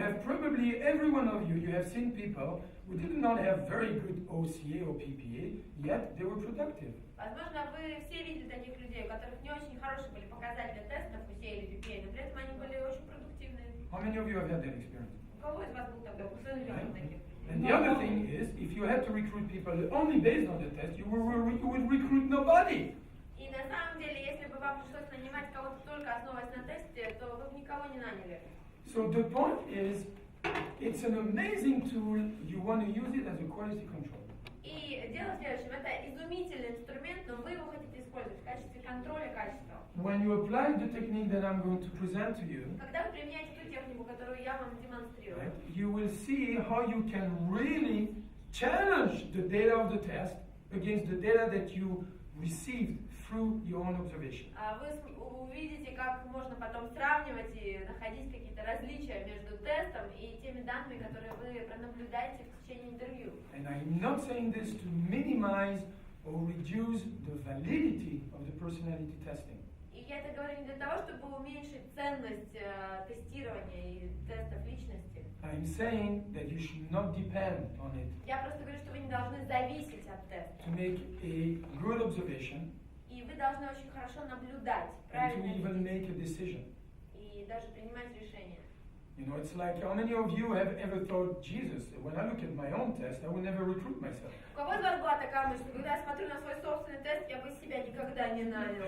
have probably, every one of you, you have seen people who did not have very good OCA or PPA, yet they were productive. Возможно, вы все видели таких людей, у которых не очень хорошие были показатели тестов, УСЕ или PPA, но при этом они были очень продуктивные. How many of you have had that experience? У кого из вас был такой опыт? Таких? And the other thing is, if you had to recruit people only based on the test, you would recruit nobody. И на самом деле, если бы вам пришлось нанимать кого-то только основываясь на тесте, то вы бы никого не наняли. So the point is, it's an amazing tool. You want to use it as a quality control. И дело в следующем, это изумительный инструмент, но вы его хотите использовать в качестве контроля качества. When you apply the technique that I'm going to present to you, Когда вы применяете ту технику, которую я вам демонстрирую, right, you will see how you can really challenge the data of the test against the data that you received through your own observation. вы увидите, как можно потом сравнивать и находить какие-то различия между тестом и теми данными, которые вы пронаблюдаете в течение интервью. And I'm not saying this to minimize or reduce the validity of the personality testing. И я это говорю не для того, чтобы уменьшить ценность тестирования и тестов личности. I'm saying that you should not depend on it Я просто говорю, что вы не должны зависеть от теста. to make a good observation И вы должны очень хорошо наблюдать, and to правильно even видеть make a decision. и даже принимать решения. You know, it's like how many of you have ever thought, Jesus, when I look at my own test, I will never recruit myself. У кого из вас была такая мысль, что когда я смотрю на свой собственный тест, я бы себя никогда не нанял?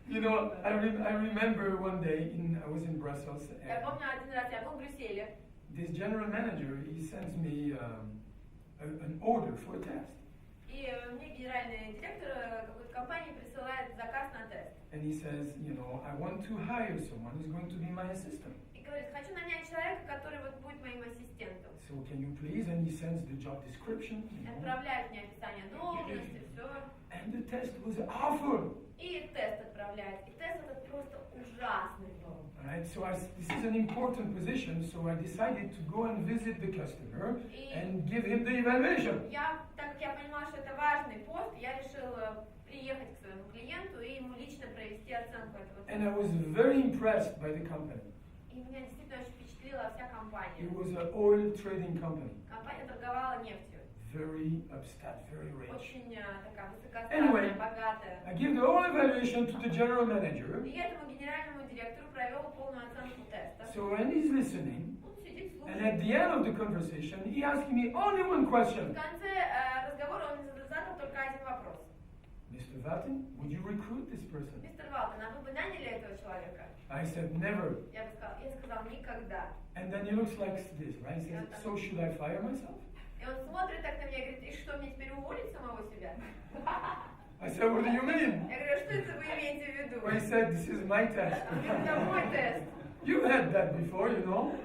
You know, I remember one day I was in Brussels. Я помню один раз я был в Брюсселе. This general manager, he sends me an order for a test. И мне генеральный директор какой-то компании присылает заказ на тест. And he says, you know, I want to hire someone who's going to be my assistant. И говорит, хочу нанять человека, который вот будет моим ассистентом. So can you please? And he sends the job description. Отправляет мне описание должности, все. And the test was awful. И тест отправляет. И тест этот просто ужасный был. Right, so this is an important position, so I decided to go and visit the customer and give him the evaluation. Так как я понимала, что это важный пост, я решила приехать к своему клиенту и ему лично провести оценку этого теста. And I was very impressed by the company. И меня действительно очень впечатлила вся компания. It was an oil trading company. Компания торговала нефтью. Very upstart, very rich. Очень такая высокоставленная, богатая. I give the whole evaluation to the general manager. И этому генеральному директору провел полную оценку теста. So when he's listening, Он сидит, and слушает. at the end of the conversation, he asked me only one В question. конце разговора он задал только один вопрос. Mr. Wалтен, would you recruit this person? Мистер Валтен, а вы бы наняли этого человека? I said, never. Я сказал, никогда. And then he looks like this, right? He says, so should I fire myself? И он смотрит так на меня и говорит, и что, мне теперь уволить самого себя? I said, what do you mean? Я говорю, что это вы имеете в виду? Well, he said, this is my test. Это мой тест. You've had that before, you know?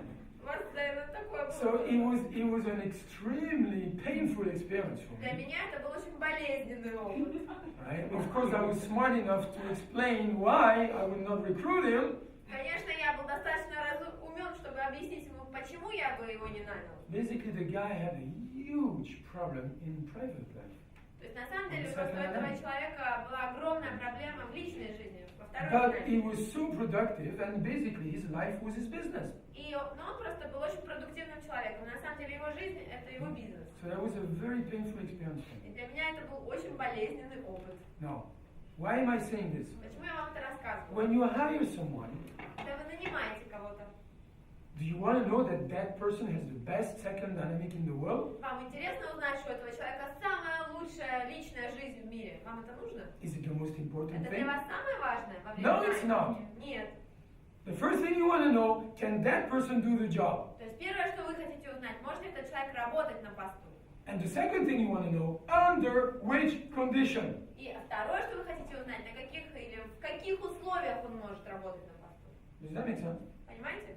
У вас, наверное, такое было. So it was an extremely painful experience for Для me. меня это был очень болезненный опыт. Right? Of course, I was smart enough to explain why I would not recruit him. Конечно, я был достаточно умен, чтобы объяснить ему, почему я бы его не нанял. Basically, the guy had a huge problem in private life. То есть, на самом деле, просто у этого человека была огромная проблема в личной жизни, во второй But he жизни. was so productive, and basically his life was his business. Но он просто был очень продуктивным человеком. На самом деле, его жизнь – это его бизнес. So that was a very painful experience for И me. для меня это был очень болезненный опыт. Now, why am I saying this? Почему я вам это рассказываю? When you hire someone, Когда вы нанимаете кого-то, do you want to know that that person has the best second dynamic in the world? вам интересно узнать, что у этого человека самая лучшая личная жизнь в мире? Вам это нужно? Is it the most important Это для thing? вас самое важное во время No, it's наймания? not. Нет. The first thing you want to know, can that person do the job? То есть первое, что вы хотите узнать, может ли этот человек работать на посту? And the second thing you want to know, under which condition? И второе, что вы хотите узнать, на каких или в каких условиях он может работать на посту? Does that make sense? Понимаете?